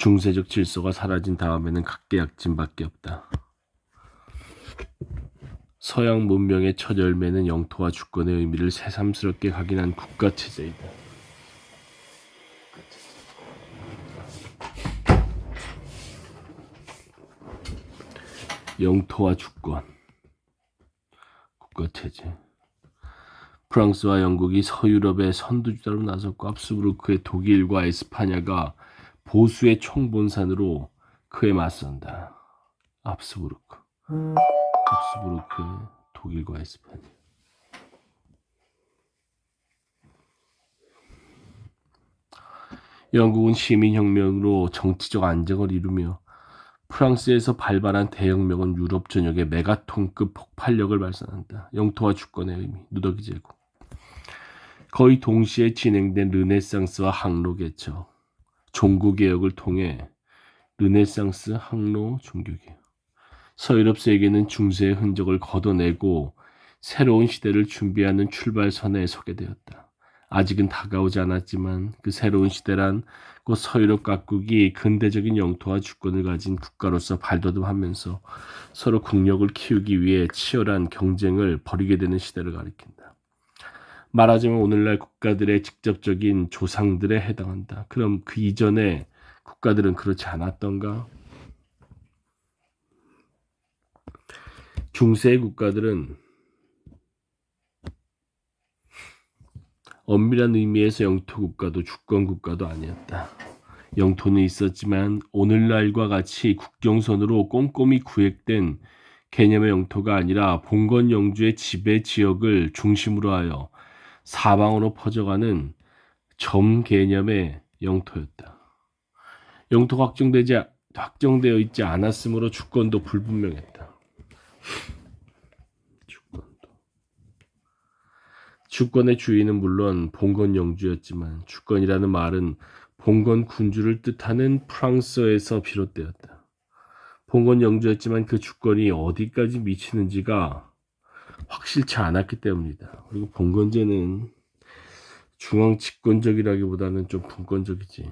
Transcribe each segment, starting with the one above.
중세적 질서가 사라진 다음에는 각계약진밖에 없다. 서양 문명의 첫 열매는 영토와 주권의 의미를 새삼스럽게 각인한 국가체제이다. 영토와 주권, 국가체제. 프랑스와 영국이 서유럽의 선두주자로 나섰고 합스부르크의 독일과 에스파냐가 보수의 총본산으로 그에 맞선다. 합스부르크의 독일과 에스파냐. 영국은 시민혁명으로 정치적 안정을 이루며 프랑스에서 발발한 대혁명은 유럽 전역에 메가톤급 폭발력을 발산한다. 영토와 주권의 의미, 누더기 제국. 거의 동시에 진행된 르네상스와 항로 개척, 종교개혁을 통해 르네상스, 항로, 종교개혁. 서유럽 세계는 중세의 흔적을 걷어내고 새로운 시대를 준비하는 출발선에 서게 되었다. 아직은 다가오지 않았지만 그 새로운 시대란 곧 서유럽 각국이 근대적인 영토와 주권을 가진 국가로서 발돋움하면서 서로 국력을 키우기 위해 치열한 경쟁을 벌이게 되는 시대를 가리킨다. 말하자면 오늘날 국가들의 직접적인 조상들에 해당한다. 그럼 그 이전에 국가들은 그렇지 않았던가? 중세의 국가들은 엄밀한 의미에서 영토국가도 주권국가도 아니었다. 영토는 있었지만 오늘날과 같이 국경선으로 꼼꼼히 구획된 개념의 영토가 아니라 봉건 영주의 지배 지역을 중심으로 하여 사방으로 퍼져가는 점 개념의 영토였다. 영토가 확정되어 있지 않았으므로 주권도 불분명했다. 주권의 주인은 물론 봉건 영주였지만 주권이라는 말은 봉건 군주를 뜻하는 프랑스어에서 비롯되었다. 봉건 영주였지만 그 주권이 어디까지 미치는지가 확실치 않았기 때문이다. 그리고 봉건제는 중앙 집권적이라기보다는 좀 분권적이지.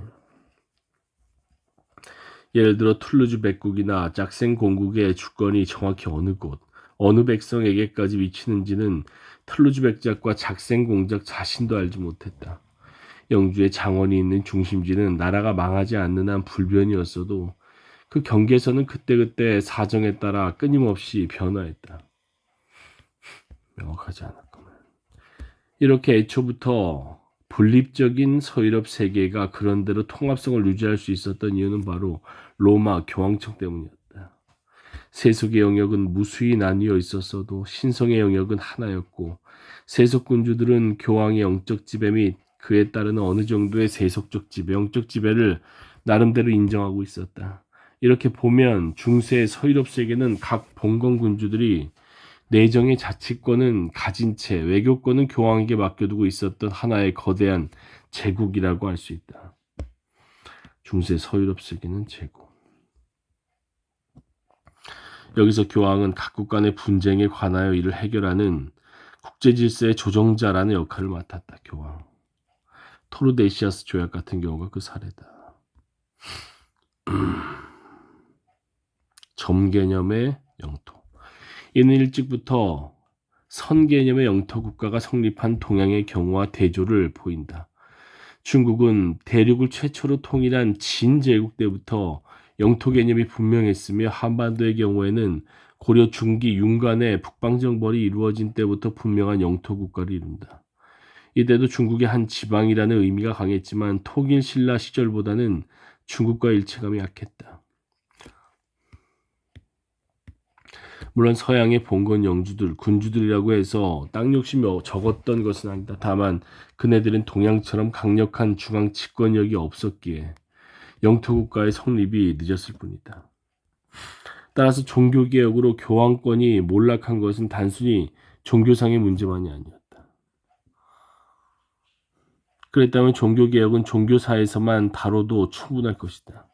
예를 들어 툴루즈 백국이나 짝생 공국의 주권이 정확히 어느 곳, 어느 백성에게까지 미치는지는 툴루즈 백작과 작생 공작 자신도 알지 못했다. 영주의 장원이 있는 중심지는 나라가 망하지 않는 한 불변이었어도 그 경계선은 그때그때 사정에 따라 끊임없이 변화했다. 명확하지 않았구만. 이렇게 애초부터 분립적인 서유럽 세계가 그런대로 통합성을 유지할 수 있었던 이유는 바로 로마 교황청 때문이었다. 세속의 영역은 무수히 나뉘어 있었어도 신성의 영역은 하나였고 세속군주들은 교황의 영적 지배 및 그에 따르는 어느 정도의 세속적 지배, 영적 지배를 나름대로 인정하고 있었다. 이렇게 보면 중세 서유럽 세계는 각 봉건군주들이 내정의 자치권은 가진 채 외교권은 교황에게 맡겨두고 있었던 하나의 거대한 제국이라고 할 수 있다. 중세 서유럽 세계는 제국. 여기서 교황은 각국 간의 분쟁에 관하여 이를 해결하는 국제질서의 조정자라는 역할을 맡았다. 교황. 토르데시아스 조약 같은 경우가 그 사례다. 점 개념의 영토. 이는 일찍부터 선 개념의 영토 국가가 성립한 동양의 경우와 대조를 보인다. 중국은 대륙을 최초로 통일한 진 제국 때부터 영토 개념이 분명했으며 한반도의 경우에는 고려 중기 윤관의 북방정벌이 이루어진 때부터 분명한 영토 국가를 이룬다. 이때도 중국의 한 지방이라는 의미가 강했지만 통일 신라 시절보다는 중국과 일체감이 약했다. 물론 서양의 봉건 영주들, 군주들이라고 해서 땅 욕심이 적었던 것은 아니다. 다만 그네들은 동양처럼 강력한 중앙 집권력이 없었기에 영토국가의 성립이 늦었을 뿐이다. 따라서 종교개혁으로 교황권이 몰락한 것은 단순히 종교상의 문제만이 아니었다. 그랬다면 종교개혁은 종교사에서만 다뤄도 충분할 것이다.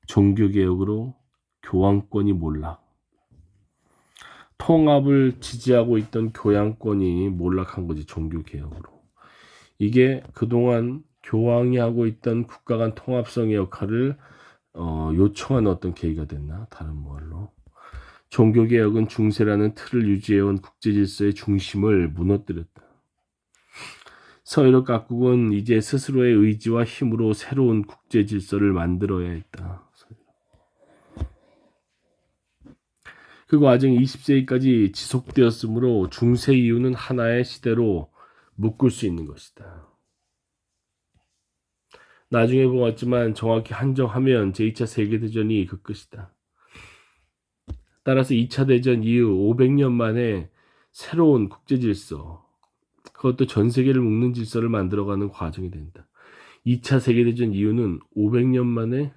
종교개혁으로 교황권이 몰락. 통합을 지지하고 있던 교양권이 몰락한 거지, 종교개혁으로. 이게 그동안 교황이 하고 있던 국가 간 통합성의 역할을 요청한 어떤 계기가 됐나? 다른 말로. 종교개혁은 중세라는 틀을 유지해온 국제질서의 중심을 무너뜨렸다. 서유럽 각국은 이제 스스로의 의지와 힘으로 새로운 국제질서를 만들어야 했다. 그 과정이 20세기까지 지속되었으므로 중세 이후는 하나의 시대로 묶을 수 있는 것이다. 나중에 보았지만 정확히 한정하면 제2차 세계대전이 그 끝이다. 따라서 2차 대전 이후 500년 만에 새로운 국제질서, 그것도 전 세계를 묶는 질서를 만들어가는 과정이 된다. 2차 세계대전 이후는 500년 만에.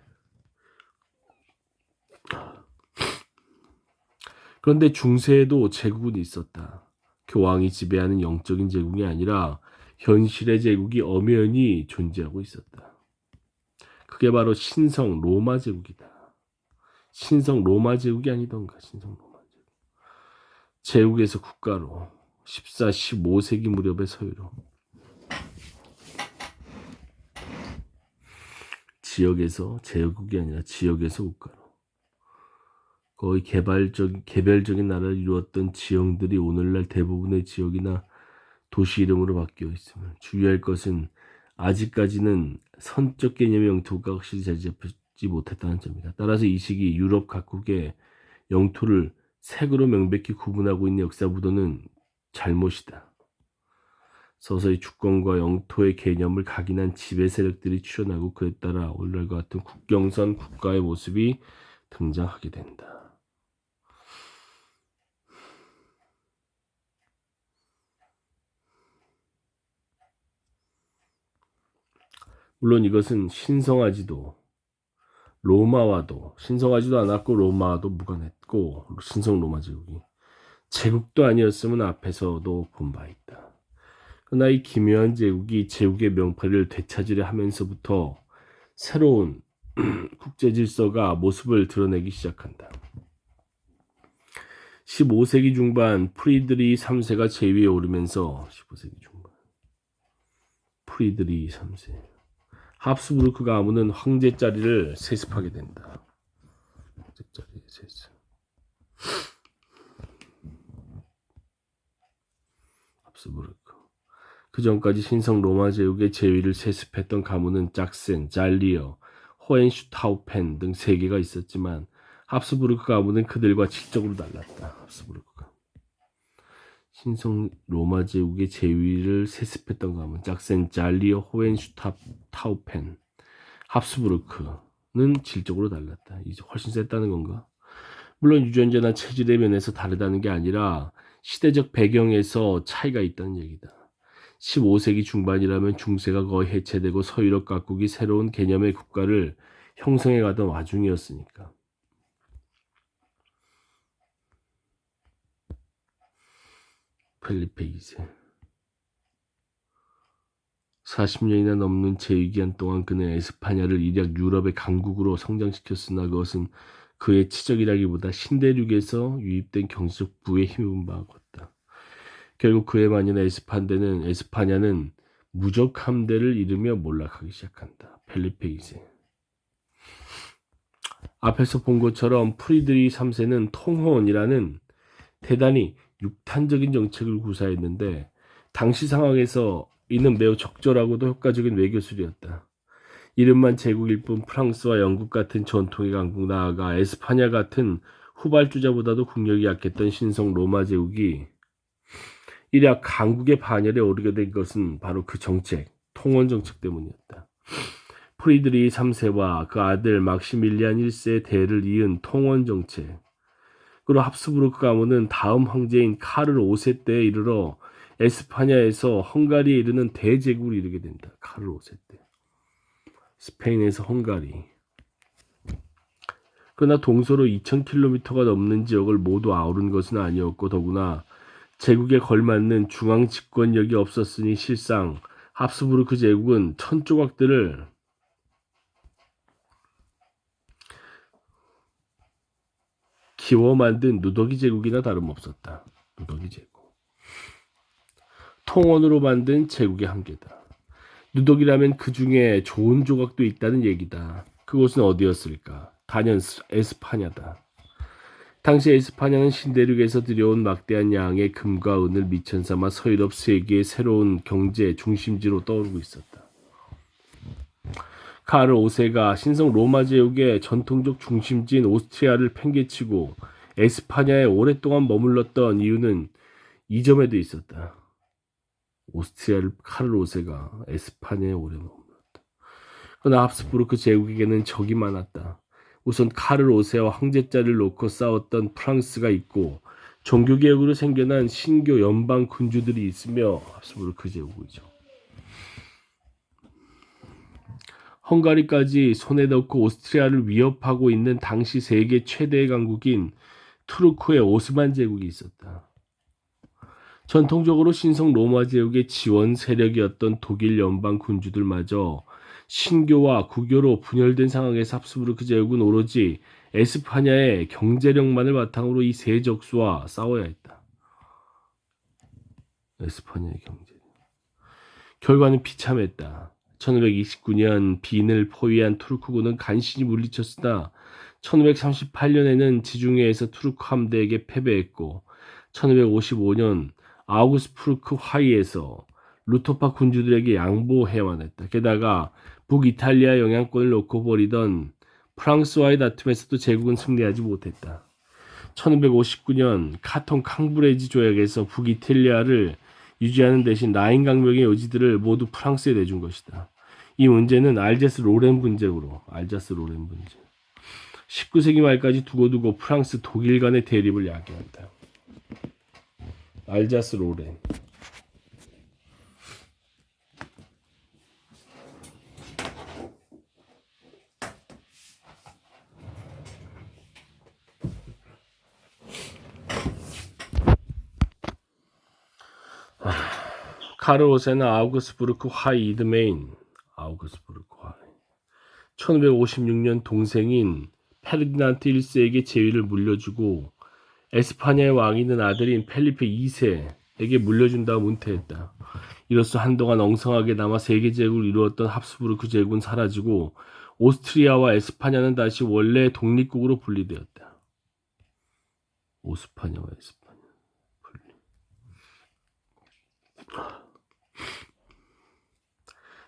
그런데 중세에도 제국은 있었다. 교황이 지배하는 영적인 제국이 아니라 현실의 제국이 엄연히 존재하고 있었다. 그게 바로 신성 로마 제국이다. 신성 로마 제국이 아니던가. 신성 로마 제국. 제국에서 국가로 14, 15세기 무렵의 서유로 지역에서 제국이 아니라 지역에서 국가로 거의 개별적인 나라를 이루었던 지형들이 오늘날 대부분의 지역이나 도시 이름으로 바뀌어 있음을 주의할 것은 아직까지는 선적 개념의 영토가 확실히 자리 잡지 못했다는 점이다. 따라서 이 시기 유럽 각국의 영토를 색으로 명백히 구분하고 있는 역사 부도는 잘못이다. 서서히 주권과 영토의 개념을 각인한 지배 세력들이 출현하고 그에 따라 오늘날과 같은 국경선 국가의 모습이 등장하게 된다. 물론 이것은 신성하지도 않았고 로마와도 무관했고 신성 로마 제국도 아니었으면 앞에서도 본 바 있다. 그러나 이 기묘한 제국이 제국의 명패를 되찾으려 하면서부터 새로운 국제 질서가 모습을 드러내기 시작한다. 15세기 중반 프리드리 3세가 제위에 오르면서 15세기 중반 프리드리 3세 합스부르크 가문은 황제 자리를 세습하게 된다. 황제 자리 세습. 합스부르크. 그 전까지 신성 로마 제국의 제위를 세습했던 가문은 짝센, 잘리어, 호헨슈타우펜 등 3개가 있었지만 합스부르크 가문은 그들과 질적으로 달랐다. 합스부르크가. 신성 로마 제국의 제위를 세습했던 가문 짝센, 잘리어, 호헨슈타우펜, 합스부르크는 질적으로 달랐다. 이제 훨씬 셌다는 건가? 물론 유전자나 체질의 면에서 다르다는 게 아니라 시대적 배경에서 차이가 있다는 얘기다. 15세기 중반이라면 중세가 거의 해체되고 서유럽 각국이 새로운 개념의 국가를 형성해 가던 와중이었으니까. 펠리페 2세 40년이나 넘는 제위기간 동안 그는 에스파냐를 일약 유럽의 강국으로 성장시켰으나 그것은 그의 치적이라기보다 신대륙에서 유입된 경제적 부에 힘입은 바가 컸다. 결국 그의 마녀 에스파냐는 무적 함대를 이루며 몰락하기 시작한다. 펠리페 2세. 앞에서 본 것처럼 프리드리 3세는 통혼이라는 대단히 육탄적인 정책을 구사했는데 당시 상황에서 이는 매우 적절하고도 효과적인 외교술이었다. 이름만 제국일 뿐 프랑스와 영국 같은 전통의 강국 나아가 에스파냐 같은 후발주자보다도 국력이 약했던 신성 로마 제국이 이랴 강국의 반열에 오르게 된 것은 바로 그 정책, 통원 정책 때문이었다. 프리드리 3세와 그 아들 막시밀리안 1세의 대를 이은 통원 정책, 그리고 합스부르크 가문은 다음 황제인 카를 5세 때에 이르러 에스파냐에서 헝가리에 이르는 대제국을 이루게 된다. 카를 5세 때. 스페인에서 헝가리. 그러나 동서로 2000km가 넘는 지역을 모두 아우른 것은 아니었고 더구나 제국에 걸맞는 중앙 집권력이 없었으니 실상 합스부르크 제국은 천조각들을 키워 만든 누더기 제국이나 다름없었다. 누더기 제국. 통원으로 만든 제국의 한계다. 누더기라면 그 중에 좋은 조각도 있다는 얘기다. 그곳은 어디였을까? 단연 에스파냐다. 당시 에스파냐는 신대륙에서 들여온 막대한 양의 금과 은을 미천 삼아 서유럽 세계의 새로운 경제 중심지로 떠오르고 있었다. 카를 5세가 신성 로마 제국의 전통적 중심지인 오스트리아를 팽개치고 에스파냐에 오랫동안 머물렀던 이유는 이 점에도 있었다. 오스트리아를 카를 5세가 에스파냐에 오래 머물렀다. 그러나 합스부르크 제국에게는 적이 많았다. 우선 카를 5세와 황제자를 놓고 싸웠던 프랑스가 있고 종교개혁으로 생겨난 신교 연방 군주들이 있으며 합스부르크 제국이죠. 헝가리까지 손에 넣고 오스트리아를 위협하고 있는 당시 세계 최대의 강국인 투르크의 오스만 제국이 있었다. 전통적으로 신성 로마 제국의 지원 세력이었던 독일 연방 군주들마저 신교와 구교로 분열된 상황에서 합스부르크 제국은 오로지 에스파냐의 경제력만을 바탕으로 이 세 적수와 싸워야 했다. 에스파냐의 경제력. 결과는 비참했다. 1529년 빈을 포위한 투르크군은 간신히 물리쳤으나 1538년에는 지중해에서 투르크 함대에게 패배했고 1555년 아우구스부르크 화의에서 루토파 군주들에게 양보해야만 했다. 게다가 북이탈리아 영향권을 놓고 벌이던 프랑스와의 다툼에서도 제국은 승리하지 못했다. 1559년 카톤 캉브레지 조약에서 북이탈리아를 유지하는 대신 라인 강명의 요지들을 모두 프랑스에 내준 것이다. 이 문제는 알자스 로렌 분쟁으로 19세기 말까지 두고두고 프랑스 독일 간의 대립을 야기한다. 알자스 로렌. 카를 5세는 아우구스부르크 화이 이드메인 1556년 동생인 페르디난트 1세에게 제위를 물려주고 에스파냐의 왕이는 아들인 펠리페 2세에게 물려준 다음 은퇴했다. 이로써 한동안 엉성하게 남아 세계 제국을 이루었던 합스부르크 제국은 사라지고 오스트리아와 에스파냐는 다시 원래 독립국으로 분리되었다. 오스파냐와 에스파냐 분리.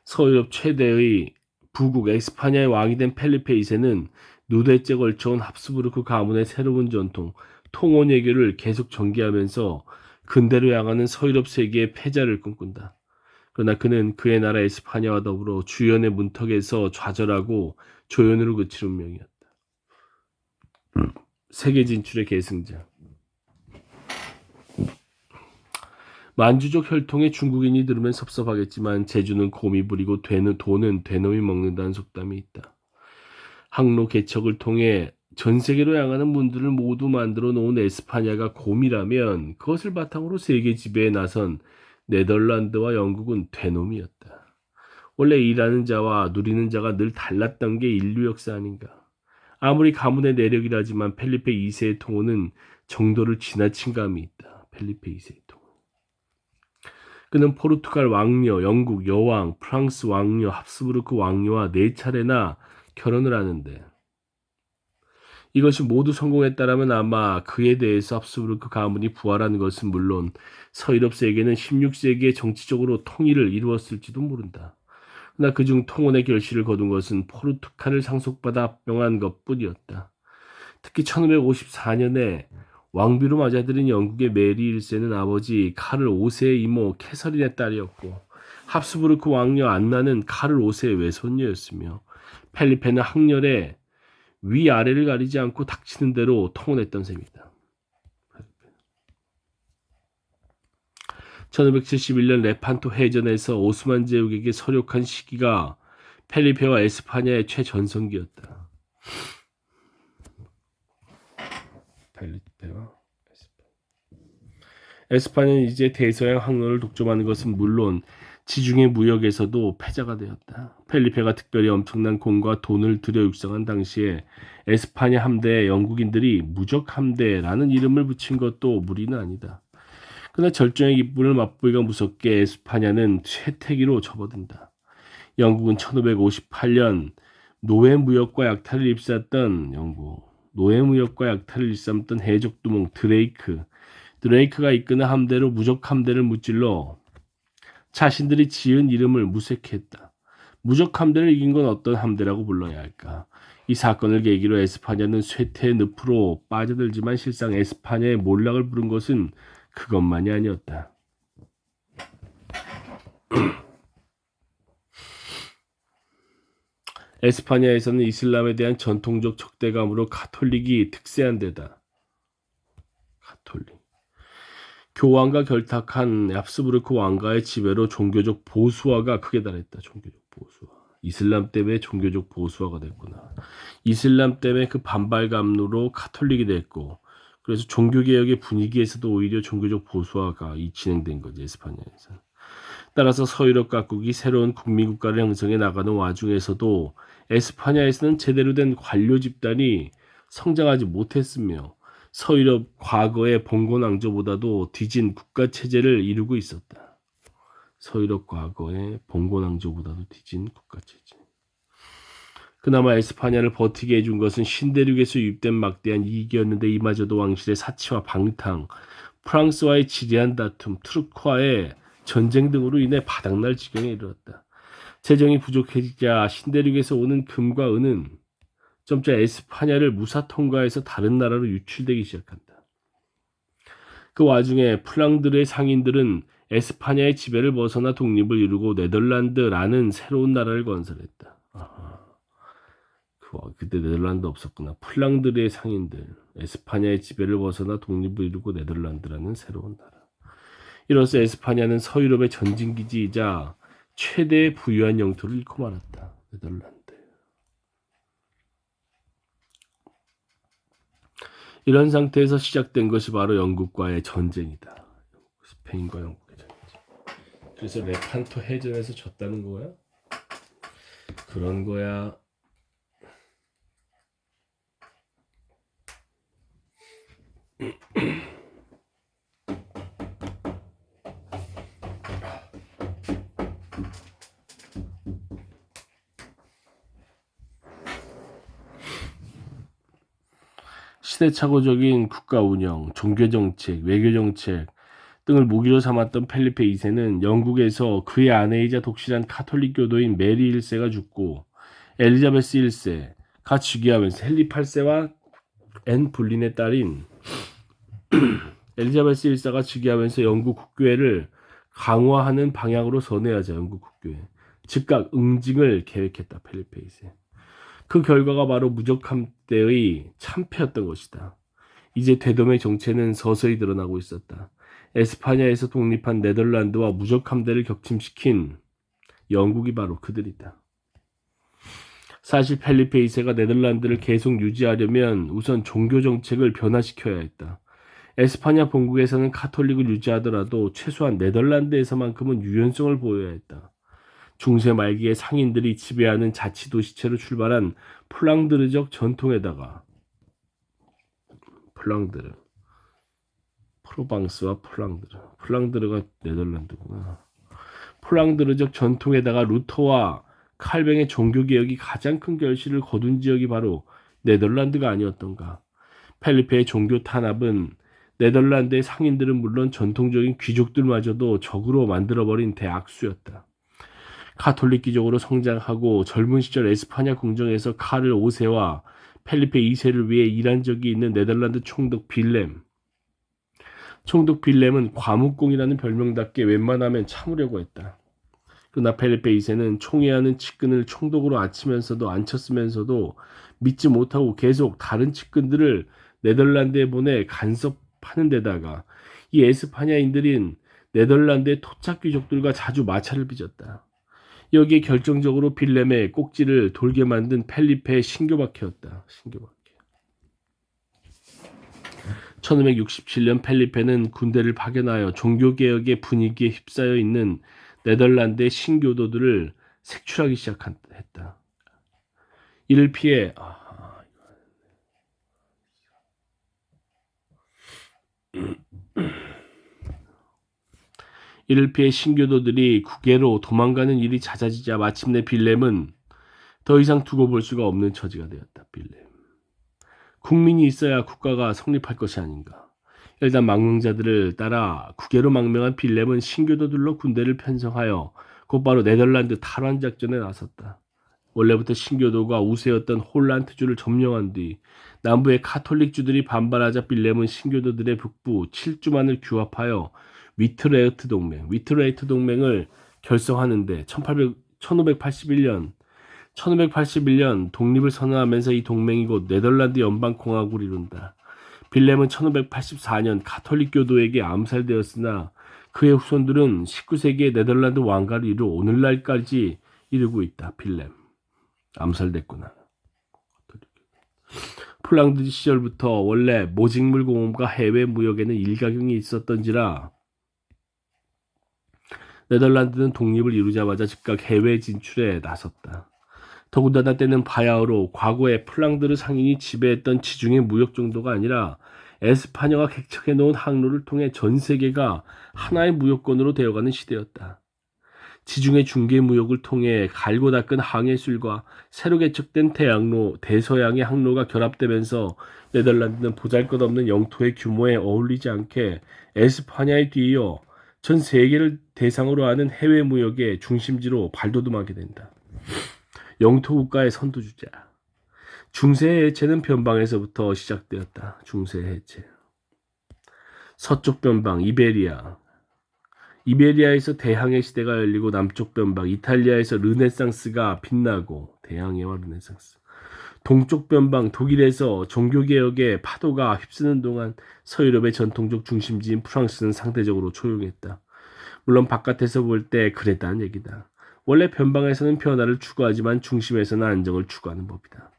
서유럽 최대의 부국 에스파냐의 왕이 된 펠리페 2세는 누대째 걸쳐온 합스부르크 가문의 새로운 전통, 통원외교를 계속 전개하면서 근대로 향하는 서유럽 세계의 패자를 꿈꾼다. 그러나 그는 그의 나라 에스파냐와 더불어 주연의 문턱에서 좌절하고 조연으로 그칠 운명이었다. 세계 진출의 계승자. 만주족 혈통의 중국인이 들으면 섭섭하겠지만 제주는 곰이 부리고 돈은 되놈이 먹는다는 속담이 있다. 항로 개척을 통해 전 세계로 향하는 문들을 모두 만들어 놓은 에스파냐가 곰이라면 그것을 바탕으로 세계 지배에 나선 네덜란드와 영국은 되놈이었다. 원래 일하는 자와 누리는 자가 늘 달랐던 게 인류 역사 아닌가. 아무리 가문의 내력이라지만 펠리페 2세의 통호는 정도를 지나친 감이 있다. 펠리페 2세의 통호. 그는 포르투갈 왕녀, 영국 여왕, 프랑스 왕녀, 합스부르크 왕녀와 4차례나 결혼을 하는데 이것이 모두 성공했다라면 아마 그에 대해서 합스부르크 가문이 부활한 것은 물론 서유럽 세계는 16세기에 정치적으로 통일을 이루었을지도 모른다. 그러나 그중 통혼의 결실을 거둔 것은 포르투갈을 상속받아 합병한 것뿐이었다. 특히 1554년에 왕비로 맞아들인 영국의 메리 1세는 아버지 카를 5세의 이모 캐서린의 딸이었고 합스부르크 왕녀 안나는 카를 5세의 외손녀였으며 펠리페는 항렬에 위아래를 가리지 않고 닥치는 대로 통혼했던 셈이다. 1571년 레판토 해전에서 오스만 제국에게 서력한 시기가 펠리페와 에스파냐의 최전성기였다. 에스파냐는 이제 대서양 항로를 독점하는 것은 물론 지중해 무역에서도 패자가 되었다. 펠리페가 특별히 엄청난 공과 돈을 들여 육성한 당시에 에스파냐 함대에 영국인들이 무적 함대라는 이름을 붙인 것도 무리는 아니다. 그러나 절정의 기쁨을 맛보기가 무섭게 에스파냐는 쇠퇴기로 접어든다. 영국은 1558년 노예무역과 약탈을 일삼던 영국, 노예무역과 약탈을 일삼던 해적두목 드레이크가 이끄는 함대로 무적 함대를 무찔러 자신들이 지은 이름을 무색했다. 무적 함대를 이긴 건 어떤 함대라고 불러야 할까? 이 사건을 계기로 에스파냐는 쇠퇴의 늪으로 빠져들지만 실상 에스파냐의 몰락을 부른 것은 그것만이 아니었다. 에스파냐에서는 이슬람에 대한 전통적 적대감으로 가톨릭이 득세한 데다. 교황과 결탁한 얍스부르크 왕가의 지배로 종교적 보수화가 크게 달했다. 종교적 보수화. 이슬람 때문에 종교적 보수화가 됐구나. 이슬람 때문에 그 반발감으로 가톨릭이 됐고, 그래서 종교개혁의 분위기에서도 오히려 종교적 보수화가 진행된 거지, 에스파냐에서. 따라서 서유럽 각국이 새로운 국민국가를 형성해 나가는 와중에서도 에스파냐에서는 제대로 된 관료 집단이 성장하지 못했으며 서유럽 과거의 봉건 왕조보다도 뒤진 국가 체제를 이루고 있었다. 서유럽 과거의 봉건 왕조보다도 뒤진 국가 체제. 그나마 에스파냐를 버티게 해준 것은 신대륙에서 유입된 막대한 이익이었는데 이마저도 왕실의 사치와 방탕, 프랑스와의 지리한 다툼, 투르크와의 전쟁 등으로 인해 바닥날 지경에 이르렀다. 재정이 부족해지자 신대륙에서 오는 금과 은은 점차 에스파냐를 무사 통과해서 다른 나라로 유출되기 시작한다. 그 와중에 플랑드르의 상인들은 에스파냐의 지배를 벗어나 독립을 이루고 네덜란드라는 새로운 나라를 건설했다. 그때 네덜란드 없었구나. 플랑드르의 상인들, 에스파냐의 지배를 벗어나 독립을 이루고 네덜란드라는 새로운 나라. 이로써 에스파냐는 서유럽의 전진기지이자 최대의 부유한 영토를 잃고 말았다. 네덜란드. 이런 상태에서 시작된 것이 바로 영국과의 전쟁이다. 스페인과 영국의 전쟁. 그래서 레판토 해전에서 졌다는 거야? 그런 거야. 시대착오적인 국가 운영, 종교정책, 외교정책 등을 무기로 삼았던 펠리페 2세는 영국에서 그의 아내이자 독실한 카톨릭 교도인 메리 1세가 죽고 엘리자베스 1세가 즉위하면서 헨리 8세와 앤 불린의 딸인 엘리자베스 1세가 즉위하면서 영국 국교회를 강화하는 방향으로 선회하자. 영국 국교회 즉각 응징을 계획했다. 펠리페 2세. 그 결과가 바로 무적함대의 참패였던 것이다. 이제 되돔의 정체는 서서히 드러나고 있었다. 에스파냐에서 독립한 네덜란드와 무적함대를 격침시킨 영국이 바로 그들이다. 사실 펠리페 2세가 네덜란드를 계속 유지하려면 우선 종교 정책을 변화시켜야 했다. 에스파냐 본국에서는 카톨릭을 유지하더라도 최소한 네덜란드에서만큼은 유연성을 보여야 했다. 중세 말기에 상인들이 지배하는 자치도시체로 출발한 플랑드르적 전통에다가 프로방스와 플랑드르가 네덜란드구나. 플랑드르적 전통에다가 루터와 칼뱅의 종교개혁이 가장 큰 결실을 거둔 지역이 바로 네덜란드가 아니었던가. 펠리페의 종교 탄압은 네덜란드의 상인들은 물론 전통적인 귀족들마저도 적으로 만들어버린 대악수였다. 카톨릭 귀족으로 성장하고 젊은 시절 에스파냐 궁정에서 카를 5세와 펠리페 2세를 위해 일한 적이 있는 네덜란드 총독 빌렘. 총독 빌렘은 과묵공이라는 별명답게 웬만하면 참으려고 했다. 그러나 펠리페 2세는 총애하는 측근을 총독으로 앉혔으면서도 믿지 못하고 계속 다른 측근들을 네덜란드에 보내 간섭하는 데다가 이 에스파냐인들인 네덜란드의 토착 귀족들과 자주 마찰을 빚었다. 여기에 결정적으로 빌렘의 꼭지를 돌게 만든 펠리페의 신교박해였다. 1567년 펠리페는 군대를 파견하여 종교개혁의 분위기에 휩싸여 있는 네덜란드의 신교도들을 색출하기 시작했다. 이를 피해 신교도들이 국외로 도망가는 일이 잦아지자 마침내 빌렘은 더 이상 두고 볼 수가 없는 처지가 되었다. 빌렘. 국민이 있어야 국가가 성립할 것이 아닌가. 일단 망명자들을 따라 국외로 망명한 빌렘은 신교도들로 군대를 편성하여 곧바로 네덜란드 탈환 작전에 나섰다. 원래부터 신교도가 우세였던 홀란트주를 점령한 뒤 남부의 카톨릭주들이 반발하자 빌렘은 신교도들의 북부 7주만을 규합하여 위트레흐트 동맹을 결성하는데 1581년 독립을 선언하면서 이 동맹이 곧 네덜란드 연방공화국을 이룬다. 빌렘은 1584년 카톨릭 교도에게 암살되었으나 그의 후손들은 19세기의 네덜란드 왕가를 이루 오늘날까지 이루고 있다. 빌렘 암살됐구나. 플랑드 시절부터 원래 모직물 공업과 해외 무역에는 일가견이 있었던지라 네덜란드는 독립을 이루자마자 즉각 해외 진출에 나섰다. 더군다나 때는 바야흐로 과거에 플랑드르 상인이 지배했던 지중해 무역 정도가 아니라 에스파냐가 개척해 놓은 항로를 통해 전 세계가 하나의 무역권으로 되어가는 시대였다. 지중해 중개 무역을 통해 갈고 닦은 항해술과 새로 개척된 대서양의 항로가 결합되면서 네덜란드는 보잘것없는 영토의 규모에 어울리지 않게 에스파냐에 뒤이어 전 세계를 대상으로 하는 해외 무역의 중심지로 발돋움하게 된다. 영토 국가의 선두주자. 중세의 해체는 변방에서부터 시작되었다. 중세의 해체. 서쪽 변방 이베리아에서 대항해 시대가 열리고 남쪽 변방 이탈리아에서 르네상스가 빛나고 대항해와 르네상스. 동쪽 변방 독일에서 종교개혁의 파도가 휩쓰는 동안 서유럽의 전통적 중심지인 프랑스는 상대적으로 조용했다. 물론 바깥에서 볼 때 그랬다는 얘기다. 원래 변방에서는 변화를 추구하지만 중심에서는 안정을 추구하는 법이다.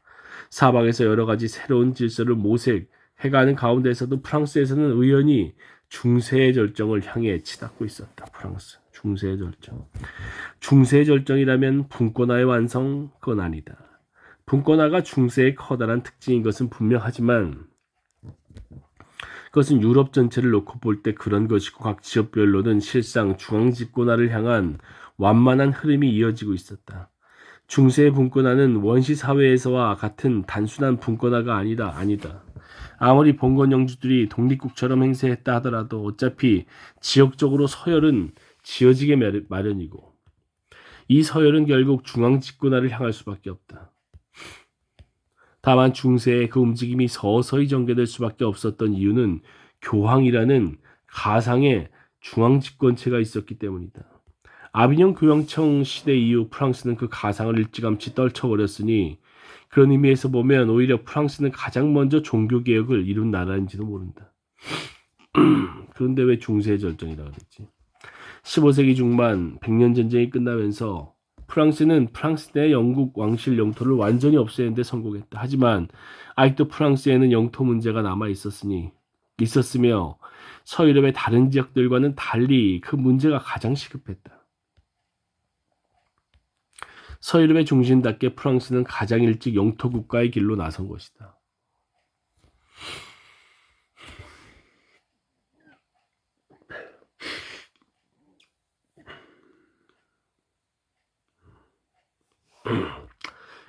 사방에서 여러 가지 새로운 질서를 모색해가는 가운데에서도 프랑스에서는 의연히 중세의 절정을 향해 치닫고 있었다. 프랑스 중세의 절정. 중세의 절정이라면 분권화의 완성? 그건 아니다. 분권화가 중세의 커다란 특징인 것은 분명하지만 그것은 유럽 전체를 놓고 볼 때 그런 것이고 각 지역별로는 실상 중앙집권화를 향한 완만한 흐름이 이어지고 있었다. 중세의 분권화는 원시 사회에서와 같은 단순한 분권화가 아니다. 아무리 봉건 영주들이 독립국처럼 행세했다 하더라도 어차피 지역적으로 서열은 지어지게 마련이고 이 서열은 결국 중앙집권화를 향할 수밖에 없다. 다만 중세의 그 움직임이 서서히 전개될 수밖에 없었던 이유는 교황이라는 가상의 중앙집권체가 있었기 때문이다. 아비뇽 교황청 시대 이후 프랑스는 그 가상을 일찌감치 떨쳐버렸으니 그런 의미에서 보면 오히려 프랑스는 가장 먼저 종교개혁을 이룬 나라인지도 모른다. 그런데 왜 중세의 절정이라고 그랬지? 15세기 중반 100년 전쟁이 끝나면서 프랑스는 프랑스 내 영국 왕실 영토를 완전히 없애는 데 성공했다. 하지만 아직도 프랑스에는 영토 문제가 남아 있었으며 서유럽의 다른 지역들과는 달리 그 문제가 가장 시급했다. 서유럽의 중심답게 프랑스는 가장 일찍 영토 국가의 길로 나선 것이다.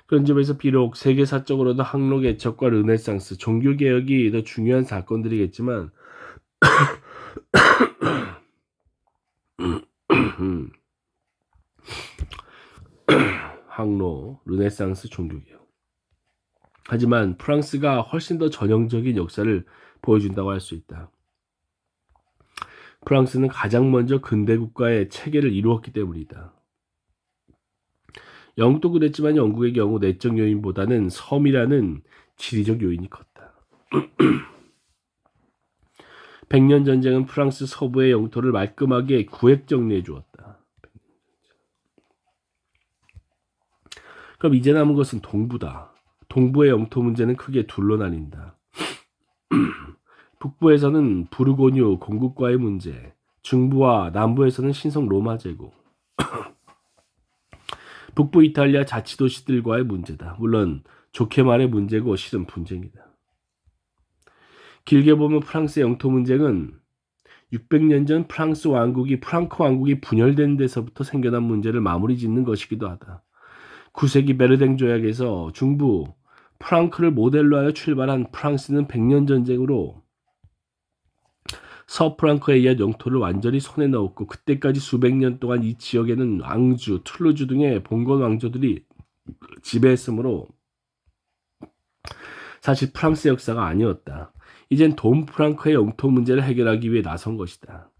그런 점에서 비록 세계사적으로도 항로 개척과 르네상스, 종교개혁이 더 중요한 사건들이겠지만 항로, 르네상스, 종교개혁. 하지만 프랑스가 훨씬 더 전형적인 역사를 보여준다고 할 수 있다. 프랑스는 가장 먼저 근대 국가의 체계를 이루었기 때문이다. 영국도 그랬지만 영국의 경우 내적 요인보다는 섬이라는 지리적 요인이 컸다. 100년 전쟁은 프랑스 서부의 영토를 말끔하게 구획 정리해 주었다. 그럼 이제 남은 것은 동부다. 동부의 영토 문제는 크게 둘로 나뉜다. 북부에서는 부르고뉴 공국과의 문제, 중부와 남부에서는 신성 로마 제국, 북부 이탈리아 자치도시들과의 문제다. 물론 좋게 말해 문제고 실은 분쟁이다. 길게 보면 프랑스의 영토 문제는 600년 전 프랑크 왕국이 분열된 데서부터 생겨난 문제를 마무리 짓는 것이기도 하다. 9세기 베르댕 조약에서 중부 프랑크를 모델로 하여 출발한 프랑스는 100년 전쟁으로 서프랑크에 의한 영토를 완전히 손에 넣었고 그때까지 수백 년 동안 이 지역에는 앙주, 툴루즈 등의 봉건 왕조들이 지배했으므로 사실 프랑스 역사가 아니었다. 이젠 돈 프랑크의 영토 문제를 해결하기 위해 나선 것이다.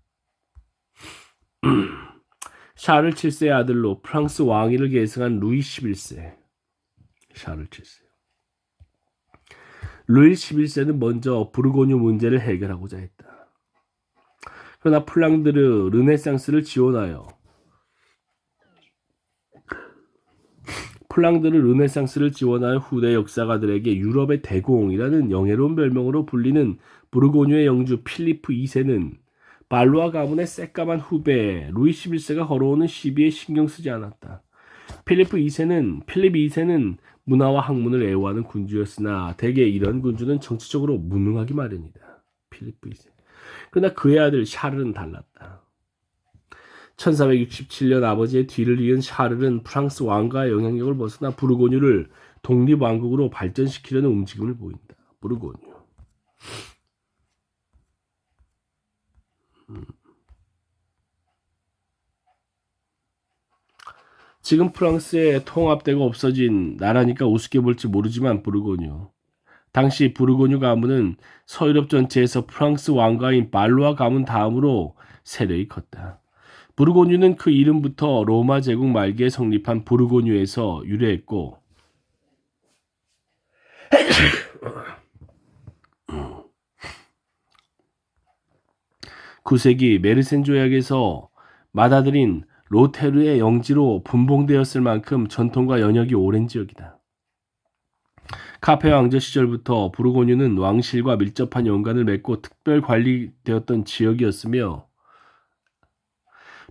샤를 7세의 아들로 프랑스 왕위를 계승한 루이 11세. 샤를 7세. 루이 11세는 먼저 부르고뉴 문제를 해결하고자 했다. 그러나 플랑드르 르네상스를 지원하여 후대 역사가들에게 유럽의 대공이라는 영예로운 별명으로 불리는 부르고뉴의 영주 필리프 2세는 발루아 가문의 새까만 후배 루이 11세가 걸어오는 시비에 신경 쓰지 않았다. 필립 2세는 문화와 학문을 애호하는 군주였으나 대개 이런 군주는 정치적으로 무능하기 마련이다. 필립 2세. 그러나 그의 아들 샤를은 달랐다. 1467년 아버지의 뒤를 이은 샤를은 프랑스 왕가의 영향력을 벗어나 부르고뉴를 독립왕국으로 발전시키려는 움직임을 보인다. 부르고뉴. 지금 프랑스에 통합되고 없어진 나라니까 우습게 볼지 모르지만 부르고뉴. 당시 부르고뉴 가문은 서유럽 전체에서 프랑스 왕가인 발루아 가문 다음으로 세력이 컸다. 부르고뉴는 그 이름부터 로마 제국 말기에 성립한 부르고뉴에서 유래했고 9세기 메르센 조약에서 맏아들인 로테르의 영지로 분봉되었을 만큼 전통과 연역이 오랜 지역이다. 카페 왕조 시절부터 부르고뉴는 왕실과 밀접한 연관을 맺고 특별 관리되었던 지역이었으며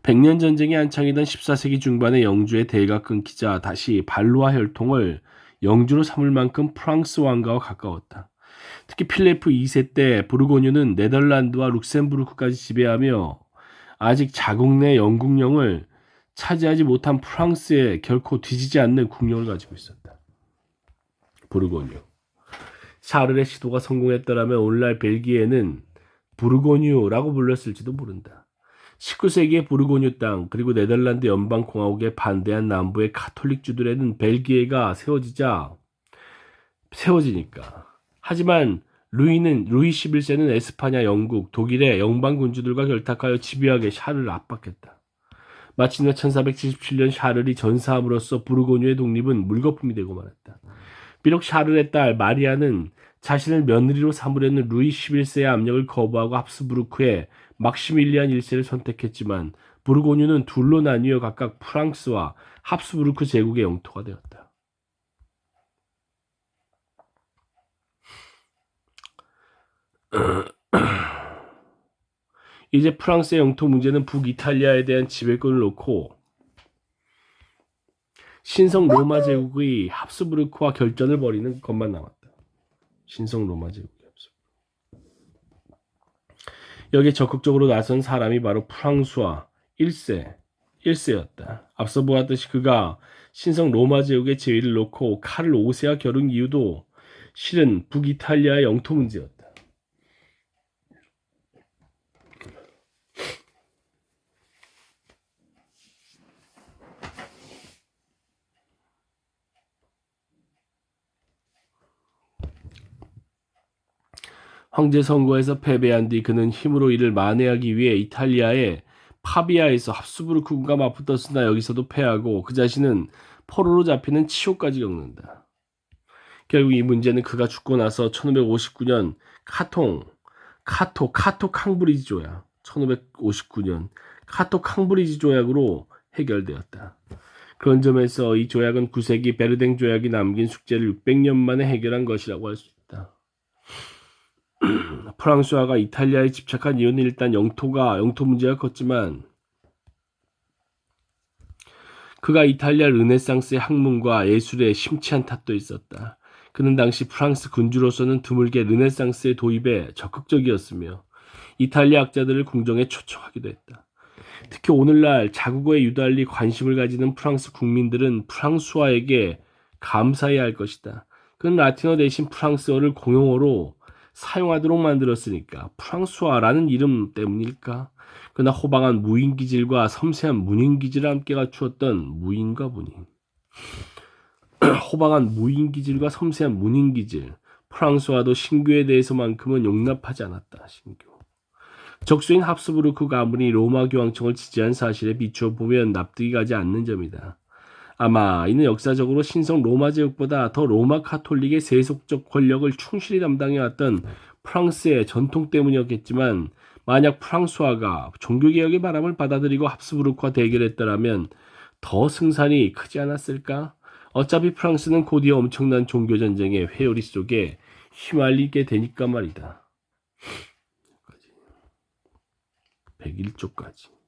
100년 전쟁이 한창이던 14세기 중반에 영주의 대가 끊기자 다시 발루아 혈통을 영주로 삼을 만큼 프랑스 왕가와 가까웠다. 특히 필리프 2세 때 부르고뉴는 네덜란드와 룩셈부르크까지 지배하며 아직 자국 내 영국령을 차지하지 못한 프랑스에 결코 뒤지지 않는 국력을 가지고 있었다. 부르고뉴. 샤를의 시도가 성공했더라면 오늘날 벨기에는 부르고뉴라고 불렸을지도 모른다. 19세기의 부르고뉴 땅 그리고 네덜란드 연방공화국에 반대한 남부의 카톨릭주들에는 벨기에가 세워지니까. 하지만 루이 11세는 에스파냐, 영국, 독일의 영방군주들과 결탁하여 집요하게 샤를을 압박했다. 마침내 1477년 샤를이 전사함으로써 부르고뉴의 독립은 물거품이 되고 말았다. 비록 샤를의 딸 마리아는 자신을 며느리로 삼으려는 루이 11세의 압력을 거부하고 합스부르크의 막시밀리안 1세를 선택했지만 부르고뉴는 둘로 나뉘어 각각 프랑스와 합스부르크 제국의 영토가 되었다. 이제 프랑스의 영토 문제는 북이탈리아에 대한 지배권을 놓고 신성 로마 제국의 합스부르크와 결전을 벌이는 것만 남았다. 신성 로마 제국의 합스부르크. 여기에 적극적으로 나선 사람이 바로 프랑수아 1세였다. 앞서 보았듯이 그가 신성 로마 제국의 지위를 놓고 카를 5세와 겨룬 이유도 실은 북이탈리아의 영토 문제였다. 황제 선거에서 패배한 뒤 그는 힘으로 이를 만회하기 위해 이탈리아의 파비아에서 합스부르크군과 맞붙었으나 여기서도 패하고 그 자신은 포로로 잡히는 치욕까지 겪는다. 결국 이 문제는 그가 죽고 나서 1559년 카토 캉브리지 조약 1559년 카토 캉브리지 조약으로 해결되었다. 그런 점에서 이 조약은 9세기 베르댕 조약이 남긴 숙제를 600년 만에 해결한 것이라고 할 수 있다. 프랑스화가 이탈리아에 집착한 이유는 일단 영토 문제가 컸지만 그가 이탈리아 르네상스의 학문과 예술에 심취한 탓도 있었다. 그는 당시 프랑스 군주로서는 드물게 르네상스의 도입에 적극적이었으며 이탈리아 학자들을 궁정에 초청하기도 했다. 특히 오늘날 자국어에 유달리 관심을 가지는 프랑스 국민들은 프랑스어에게 감사해야 할 것이다. 그는 라틴어 대신 프랑스어를 공용어로 사용하도록 만들었으니까 프랑스어라는 이름 때문일까? 그러나 호방한 무인기질과 섬세한 문인기질을 함께 갖추었던 무인과 문인. 호방한 무인기질과 섬세한 문인기질. 프랑스어도 신교에 대해서만큼은 용납하지 않았다. 신교. 적수인 합스부르크 가문이 로마 교황청을 지지한 사실에 비추어 보면 납득이 가지 않는 점이다. 아마 이는 역사적으로 신성 로마 제국보다 더 로마 카톨릭의 세속적 권력을 충실히 담당해왔던 프랑스의 전통 때문이었겠지만 만약 프랑스화가 종교개혁의 바람을 받아들이고 합스부르크와 대결했더라면 더 승산이 크지 않았을까? 어차피 프랑스는 곧이어 엄청난 종교전쟁의 회오리 속에 휘말리게 되니까 말이다. 101쪽까지.